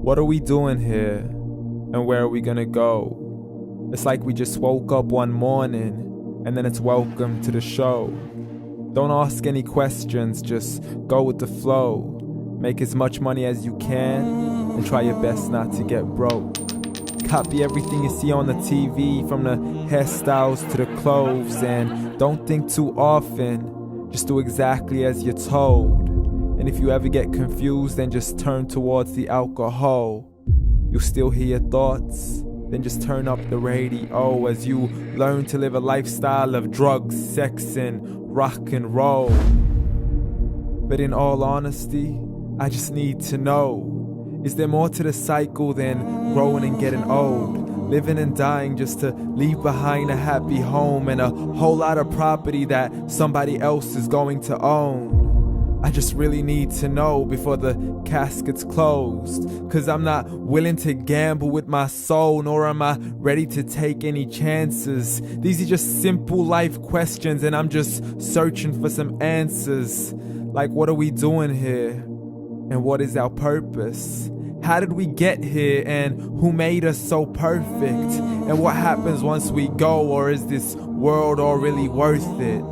What are we doing here? And where are we gonna go? It's like we just woke up one morning and then it's welcome to the show. Don't ask any questions, just go with the flow. Make as much money as you can and try your best not to get broke. Copy everything you see on the TV, from the hairstyles to the clothes, and don't think too often, just do exactly as you're told. And if you ever get confused, then just turn towards the alcohol. You'll still hear your thoughts, then just turn up the radio as you learn to live a lifestyle of drugs, sex, and rock and roll. But in all honesty, I just need to know, is there more to the cycle than growing and getting old? Living and dying just to leave behind a happy home and a whole lot of property that somebody else is going to own. I just really need to know before the casket's closed, 'cause I'm not willing to gamble with my soul, nor am I ready to take any chances. These are just simple life questions and I'm just searching for some answers. Like, what are we doing here? And what is our purpose? How did we get here, and who made us so perfect? And what happens once we go, or is this world all really worth it?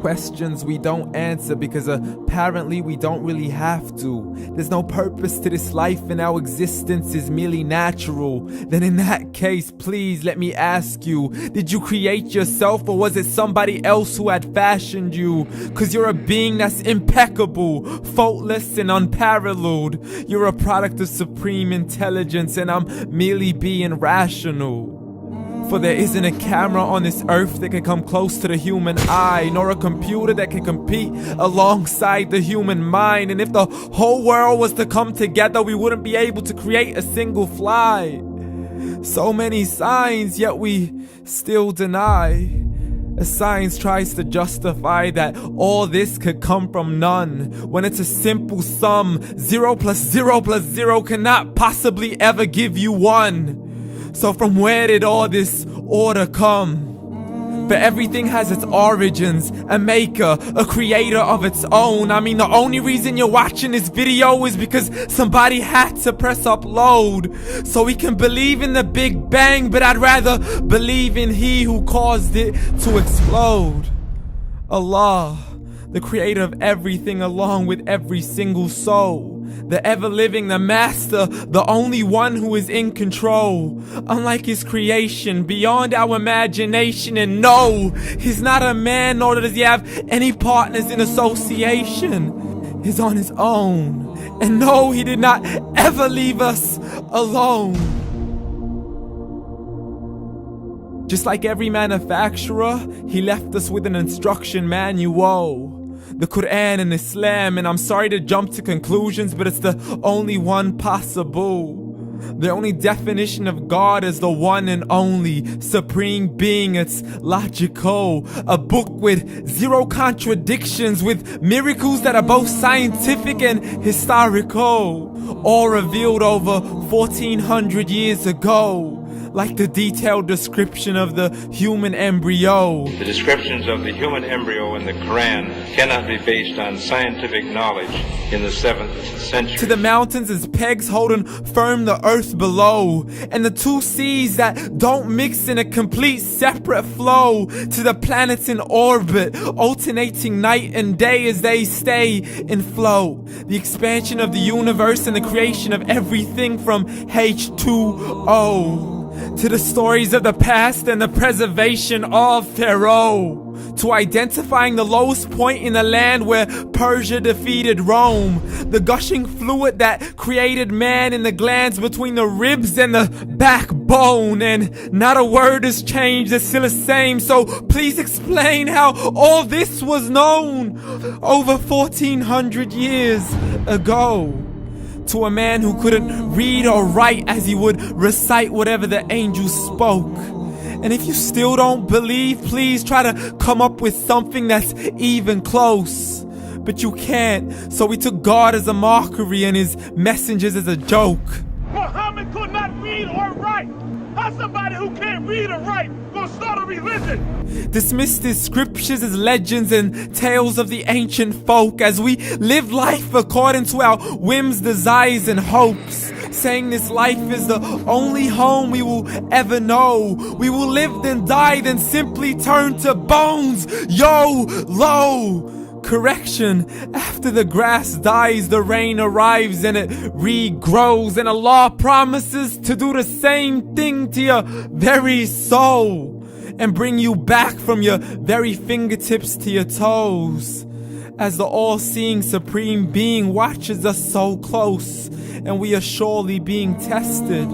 Questions we don't answer because apparently we don't really have to. There's no purpose to this life and our existence is merely natural. Then in that case, please let me ask you, did you create yourself, or was it somebody else who had fashioned you? 'Cause you're a being that's impeccable, faultless and unparalleled. You're a product of supreme intelligence and I'm merely being rational. For there isn't a camera on this earth that can come close to the human eye, nor a computer that can compete alongside the human mind. And if the whole world was to come together, we wouldn't be able to create a single fly. So many signs, yet we still deny. As science tries to justify that all this could come from none, when it's a simple sum. 0 plus 0 plus 0 cannot possibly ever give you 1. So from where did all this order come? But everything has its origins, a maker, a creator of its own. I mean, the only reason you're watching this video is because somebody had to press upload. So we can believe in the Big Bang, but I'd rather believe in He who caused it to explode. Allah, the creator of everything along with every single soul. The ever-living, the master, the only one who is in control. Unlike his creation, beyond our imagination. And no, he's not a man, nor does he have any partners in association. He's on his own. And no, he did not ever leave us alone. Just like every manufacturer, he left us with an instruction manual. The Quran and Islam, and I'm sorry to jump to conclusions, but it's the only one possible. The only definition of God is the one and only supreme being. It's logical, a book with 0 contradictions, with miracles that are both scientific and historical, all revealed over 1400 years ago. Like the detailed description of the human embryo. The descriptions of the human embryo in the Quran cannot be based on scientific knowledge in the 7th century. To the mountains as pegs holding firm the earth below, and the 2 seas that don't mix in a complete separate flow. To the planets in orbit, alternating night and day as they stay in flow. The expansion of the universe and the creation of everything from H2O. To the stories of the past and the preservation of Pharaoh. To identifying the lowest point in the land where Persia defeated Rome. The gushing fluid that created man in the glands between the ribs and the backbone. And not a word has changed, it's still the same. So please explain how all this was known over 1400 years ago. To a man who couldn't read or write as he would recite whatever the angels spoke. And if you still don't believe, please try to come up with something that's even close. But you can't, so we took God as a mockery and his messengers as a joke. Muhammad could not read or write. How somebody who can't read or write gonna start a religion? Dismissed his scriptures as legends and tales of the ancient folk as we live life according to our whims, desires, and hopes. saying this life is the only home we will ever know. We will live then die, then simply turn to bones. YOLO! Correction, after the grass dies, the rain arrives and it regrows, and Allah promises to do the same thing to your very soul and bring you back from your very fingertips to your toes, as the all-seeing supreme being watches us so close, and we are surely being tested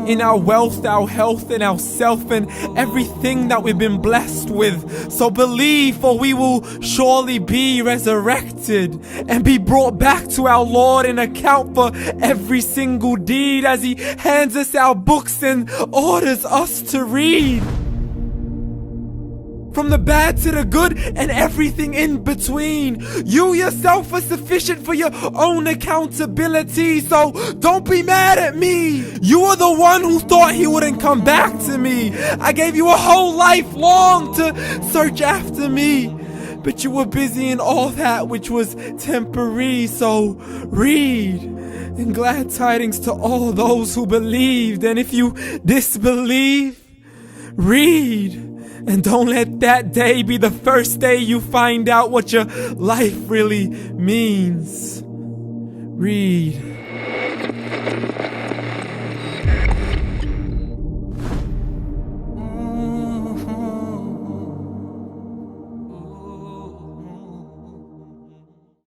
in our wealth, our health, and our self, and everything that we've been blessed with. So believe, for we will surely be resurrected and be brought back to our Lord and account for every single deed, as He hands us our books and orders us to read. From the bad to the good and everything in between. You yourself are sufficient for your own accountability, so don't be mad at me. You are the one who thought He wouldn't come back to me. I gave you a whole life long to search after me, but you were busy in all that which was temporary. So read, and glad tidings to all those who believed. And if you disbelieve, read. And don't let that day be the first day you find out what your life really means. Read.